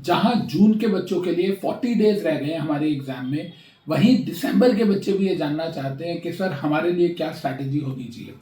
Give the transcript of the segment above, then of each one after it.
जहां जून के बच्चों के लिए 40 डेज रह गए हैं हमारे एग्जाम में, वहीं दिसंबर के बच्चे भी ये जानना चाहते हैं कि सर हमारे लिए क्या स्ट्रैटेजी होनी चाहिए।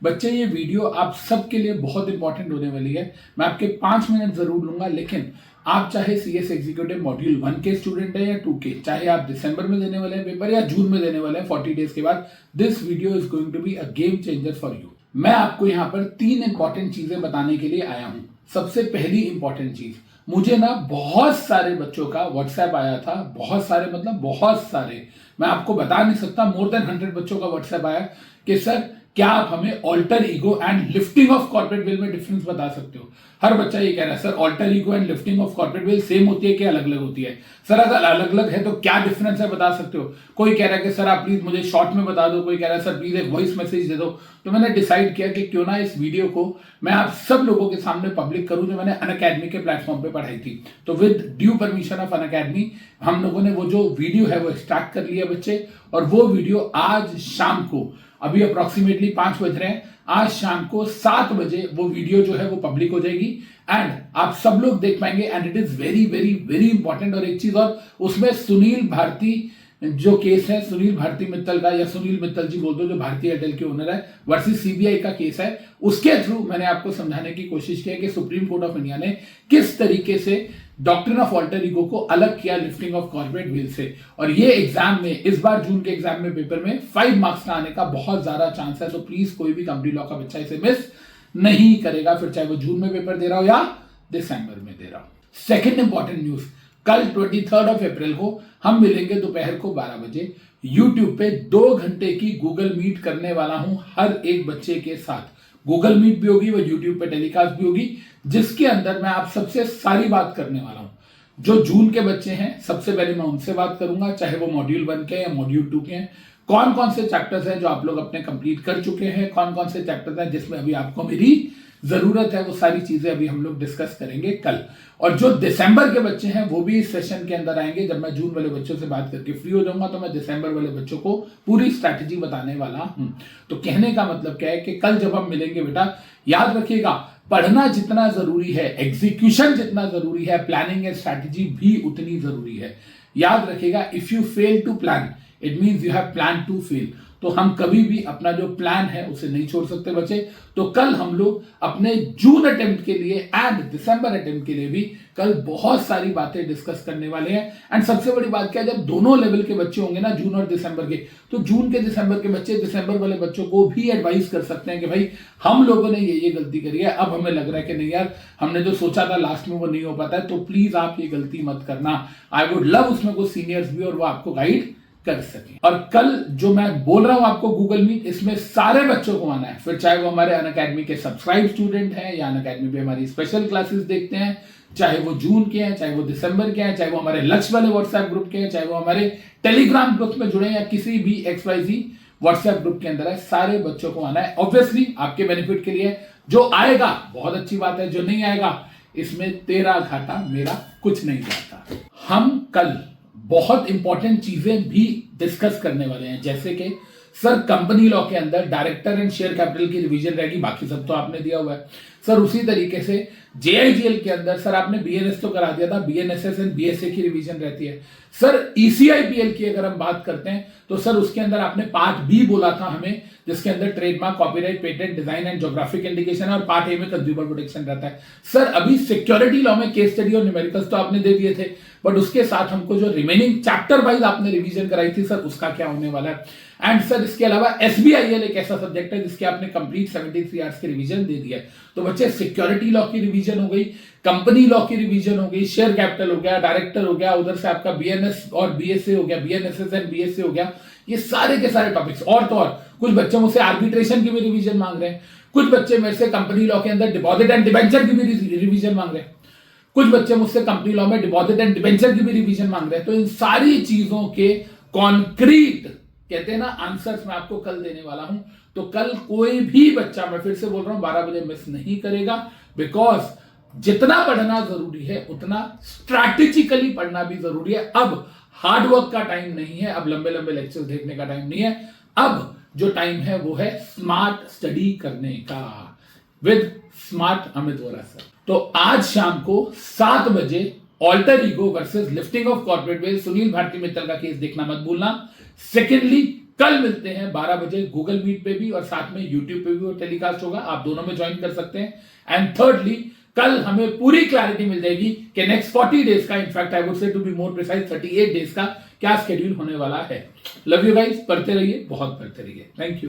बच्चे, ये वीडियो आप सबके लिए बहुत इंपॉर्टेंट होने वाली है। मैं आपके 5 मिनट जरूर लूंगा, लेकिन आप चाहे सीएस एग्जीक्यूटिव मॉड्यूल 1 के स्टूडेंट है या 2 के, चाहे आप दिसंबर में देने वाले हैं पेपर या जून में देने वाले हैं 40 डेज के बाद, this video is going to be a game changer for you. मैं आपको यहाँ पर 3 इंपॉर्टेंट चीजें बताने के लिए आया हूं। सबसे पहली इंपॉर्टेंट चीज, मुझे ना बहुत सारे बच्चों का व्हाट्सएप आया था, बहुत सारे मतलब बहुत सारे, मैं आपको बता नहीं सकता, मोर देन 100 बच्चों का व्हाट्सएप आया कि सर क्या आप हमें alter ego and lifting of corporate veil में डिफरेंस बता सकते हो। हर बच्चा ये कह रहा है sir alter ego and lifting of corporate veil same होती है कि अलग अलग होती है। सर अगर अलग अलग है तो क्या डिफरेंस है बता सकते हो। कोई कह रहा है कि सर आप प्लीज मुझे शॉर्ट में बता दो, कोई कह रहा है सर प्लीज एक वॉइस मैसेज दे दो। तो मैंने डिसाइड किया कि क्यों ना इस वीडियो को मैं आप सब लोगों के सामने पब्लिक करूं जो मैंने अनअकैडमी के प्लेटफॉर्म पे पढ़ाई थी। तो with due permission of Unacademy हम लोगों ने वो जो वीडियो है वो एक्सट्रैक्ट कर लिया बच्चे, और वो वीडियो आज शाम को, अभी अप्रोक्सीमेटली 5 बज रहे हैं, आज शाम को 7 बजे वो वीडियो जो है वो पब्लिक हो जाएगी एंड आप सब लोग देख पाएंगे। And it is very very very important. और एक चीज और, उसमें सुनील भारती जो केस है, सुनील भारती मित्तल का, या सुनील मित्तल जी बोल दो, जो भारतीय एयरटेल के ओनर है, वर्सेस सीबीआई का केस है, उसके थ्रू मैंने आपको समझाने की कोशिश की है कि सुप्रीम कोर्ट ऑफ इंडिया ने किस तरीके से डॉक्ट्रिन ऑफ ऑल्टर ईगो को अलग किया लिफ्टिंग ऑफ कॉर्पोरेट वेल से। और ये एग्जाम में, इस बार जून के एग्जाम में पेपर में 5 मार्क्स का आने का बहुत ज्यादा चांस है। तो प्लीज कोई भी कंपनी लॉ का बच्चा इसे मिस नहीं करेगा, फिर चाहे वो जून में पेपर दे रहा हो या दिसंबर में दे रहा हो। सेकेंड इंपॉर्टेंट न्यूज, कल 23 अप्रैल को हम मिलेंगे दोपहर को 12 बजे। यूट्यूब पे 2 घंटे की गूगल मीट करने वाला हूं हर एक बच्चे के साथ। गूगल मीट भी होगी, वो यूट्यूब पे टेलीकास्ट भी होगी, जिसके अंदर मैं आप सबसे सारी बात करने वाला हूं। जो जून के बच्चे हैं सबसे पहले मैं उनसे बात करूंगा, चाहे वो मॉड्यूल 1 के या मॉड्यूल 2 के हैं। कौन कौन से चैप्टर्स हैं जो आप लोग अपने कंप्लीट कर चुके हैं, कौन कौन से चैप्टर्स हैं जिसमें अभी आपको मेरी जरूरत है, वो सारी चीजें अभी हम लोग डिस्कस करेंगे कल। और जो दिसंबर के बच्चे हैं वो भी इस सेशन के अंदर आएंगे। जब मैं जून वाले बच्चों से बात करके फ्री हो जाऊंगा तो मैं दिसंबर वाले बच्चों को पूरी स्ट्रैटेजी बताने वाला हूं। तो कहने का मतलब क्या है कि कल जब हम मिलेंगे बेटा, याद रखिएगा, पढ़ना जितना जरूरी है, एग्जीक्यूशन जितना जरूरी है, प्लानिंग एंड स्ट्रैटेजी भी उतनी जरूरी है। याद रखिएगा, if you fail to plan it means you have plan to fail. तो हम कभी भी अपना जो प्लान है उसे नहीं छोड़ सकते बच्चे। तो कल हम लोग अपने जून अटेम्प्ट के लिए एंड दिसंबर अटेम्प्ट के लिए भी कल बहुत सारी बातें डिस्कस करने वाले हैं। एंड सबसे बड़ी बात क्या है, जब दोनों लेवल के बच्चे होंगे ना, जून और दिसंबर के, तो जून के दिसंबर के बच्चे दिसंबर वाले बच्चों को भी एडवाइस कर सकते हैं कि भाई हम लोगों ने ये गलती करी है, अब हमें लग रहा है कि नहीं यार, हमने जो सोचा था लास्ट में वो नहीं हो पाता है, तो प्लीज आप ये गलती मत करना। आई वुड लव उसमें कुछ सीनियर्स भी और वो आपको गाइड कर सके। और कल जो मैं बोल रहा हूं आपको गूगल मीट, इसमें सारे बच्चों को आना है, फिर चाहे वो हमारे अनअकैडमी के सब्सक्राइब स्टूडेंट हैं या अनअकैडमी पे हमारी स्पेशल क्लासेस देखते हैं, चाहे वो जून के हैं, चाहे वो दिसंबर के हैं, चाहे वो हमारे लक्ष्य वाले व्हाट्सएप ग्रुप के हैं, चाहे वो हमारे टेलीग्राम ग्रुप में जुड़े या किसी भी XYZ व्हाट्सएप ग्रुप के अंदर है, सारे बच्चों को आना है। ऑब्वियसली आपके बेनिफिट के लिए, जो आएगा बहुत अच्छी बात है, जो नहीं आएगा इसमें तेरा घाटा मेरा कुछ नहीं जाता। हम कल बहुत इंपॉर्टेंट चीजें भी डिस्कस करने वाले हैं, जैसे कि सर कंपनी लॉ के अंदर डायरेक्टर एंड शेयर कैपिटल की रिवीजन रहेगी, बाकी सब तो आपने दिया हुआ है सर। उसी तरीके से JIGL के अंदर सर आपने BNS तो करा दिया था, BNSS एंड BSA की रिवीजन रहती है सर। ECIPL की अगर हम बात करते हैं तो सर उसके अंदर आपने पार्ट B बोला था हमें, जिसके अंदर trademark, copyright, patent, design and geographic indication है, और पार्ट A में कंज्यूमर प्रोटेक्शन रहता है। सर अभी सिक्योरिटी लॉ में केस स्टडी और न्यूमेरिकल्स तो आपने दे दिए थे, बट उसके साथ हमको जो रिमेनिंग चैप्टर वाइज आपने रिवीजन कराई थी सर, उसका क्या होने वाला है। एंड सर इसके अलावा SBIL एक ऐसा सब्जेक्ट है जिसके आपने कंप्लीट 73 आवर्स की रिवीजन दे दिया है। तो बच्चे सिक्योरिटी लॉ की रिवीजन हो गई, कंपनी लॉ की रिवीजन हो गई, शेयर कैपिटल हो गया, डायरेक्टर हो गया, उधर से आपका BNS और BSA हो गया, BNSS एंड BSA हो गया, ये सारे के सारे टॉपिक्स। और तो और कुछ बच्चे मुझसे आर्बिट्रेशन की भी रिवीजन मांग रहे हैं, कुछ बच्चे मेरे से कंपनी लॉ के अंदर डिपॉजिट एंड डिबेंचर की भी रिवीजन मांग रहे हैं, कुछ बच्चे मुझसे कंपनी लॉ में डिपॉजिट एंड डिबेंचर की भी रिवीजन मांग रहे हैं। तो इन सारी चीजों के कॉन्क्रीट कहते हैं ना आंसर्स मैं आपको कल देने वाला हूं। तो कल कोई भी बच्चा, मैं फिर से बोल रहा हूं, 12 बजे मिस नहीं करेगा, बिकॉज जितना पढ़ना जरूरी है उतना स्ट्रैटेजिकली पढ़ना भी जरूरी है। अब हार्डवर्क का टाइम नहीं है, अब लंबे लंबे लेक्चर्स देखने का टाइम नहीं है, अब जो टाइम है वो है स्मार्ट स्टडी करने का with smart Amit Vora sir. तो आज शाम को 7 बजे alter ego versus lifting of corporate wealth, Sunil Bharti Mittal का केस देखना मत भूलना। सेकेंडली, कल मिलते हैं 12 बजे गूगल मीट पे भी और साथ में यूट्यूब पे भी वो टेलीकास्ट होगा, आप दोनों में ज्वाइन कर सकते हैं। एंड थर्डली, कल हमें पूरी क्लैरिटी मिल जाएगी कि नेक्स्ट 40 डेज का, in fact I would say to be more precise 38 days का क्या स्केड्यूल होने वाला है। लव यू गाइस, पढ़ते रहिए, बहुत पढ़ते रहिए। Thank you.